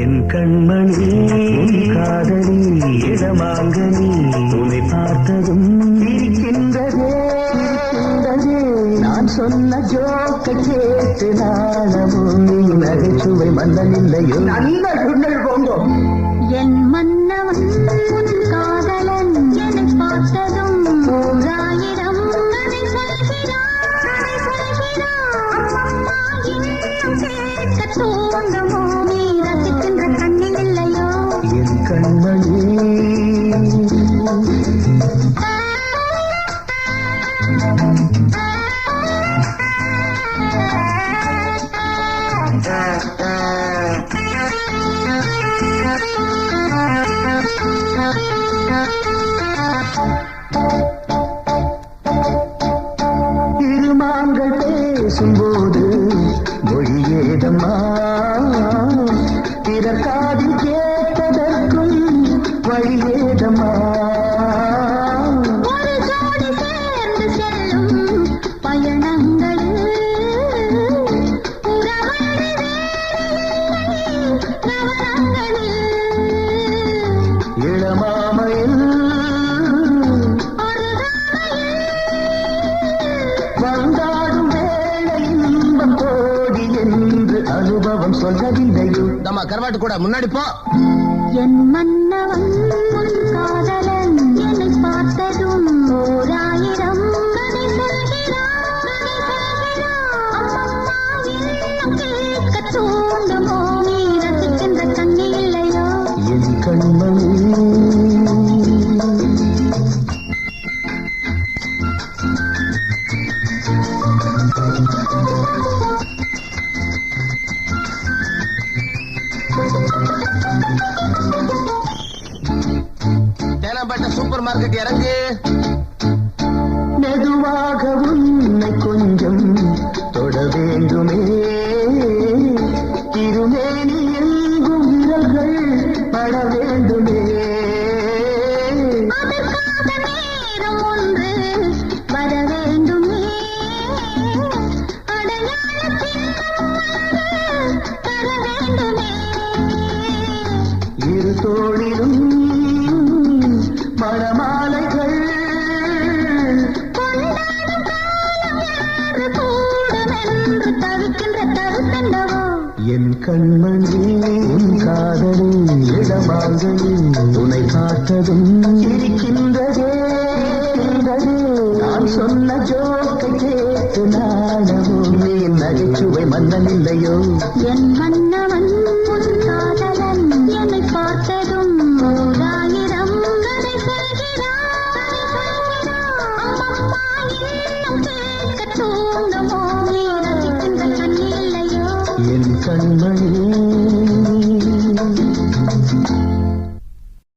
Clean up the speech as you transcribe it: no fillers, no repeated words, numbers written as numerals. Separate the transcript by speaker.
Speaker 1: என் கண்மணி உன் காதலி இடமாங்கனி உன்னை பார்த்ததும் இருக்கின்றதே நான் சொன்ன ஜோக்கை கேட்டு நாணமும் நீ நகைச்சுவை மன்னனில்லையோ நல்ல சுண்டல் போங்கோ
Speaker 2: என் மன்னவன் உன் காதலன் என்னை பார்த்ததும் ஓராயிரம் அதை சொல்கிறான் அம்மா இன்னும் கேட்க தூண்டுமோ நீ ரசிக்கின்ற கண்ணில் இல்லையோ
Speaker 1: என் கண்மணி இருமான்கள் பேசும்போது மொழியேதம்மா பிறர் காதில் கேட்பதற்கும் வழியேதம்மா
Speaker 2: ஒரு ஜோடி சேர்ந்து செல்லும் பயணங்களில் உறவழி நவரங்களில்
Speaker 1: இளமாமையில் வந்தாடும் வேளை இன்பம் கோடி என்று அனுபவம் சொல்லவில்லையோ
Speaker 3: நம்ம கருவாட்டு கூட முன்னாடி போ
Speaker 2: என் மன்னவன் உன் காதலன் என்னை பார்த்ததும் ஓராயிரம் கதை சொல்கிறான் அம்மம்மா இன்னும் கேட்க தூண்டுமோ நீ ரசிக்கின்ற கண்ணி இல்லையோ
Speaker 1: என் கண்மணி
Speaker 3: தேனாம்பேட்டை சூப்பர் மார்க்கெட் இறங்கு
Speaker 1: மெதுவாக உன்னை கொஞ்சம் தொட வேண்டுமே திருமேனி எங்கும் விரல்கள் பட வேண்டுமே
Speaker 2: அதற்காக நேரம் ஒன்று வர வேண்டுமே அடையாள சின்னம் ஒன்று தர வேண்டுமே
Speaker 1: இரு தோளிலும் மணமாலைகள்
Speaker 2: கொண்டாடும் காலம் யாரு கூடுமென்று தவிக்கின்ற தருத்தண்டவோ
Speaker 1: என் கண்மணி உன் காதலி இடமாங்கனி உன்னை பார்த்ததும் இருக்கின்றதே நான் சொன்ன ஜோக்கை கேட்டு நாணமும் நீ நகைச்சுவை மன்னனில்லையோ
Speaker 2: என் மன்னவன் உன் காதலன் என்னை பார்த்ததும் ஓராயிரம் கதை சொல்கிறான் அம்மம்மா இன்னும் கேட்க தூண்டுமோ நீ ரசிக்கின்ற கண்ணி இல்லையோ
Speaker 1: என் கண்மணி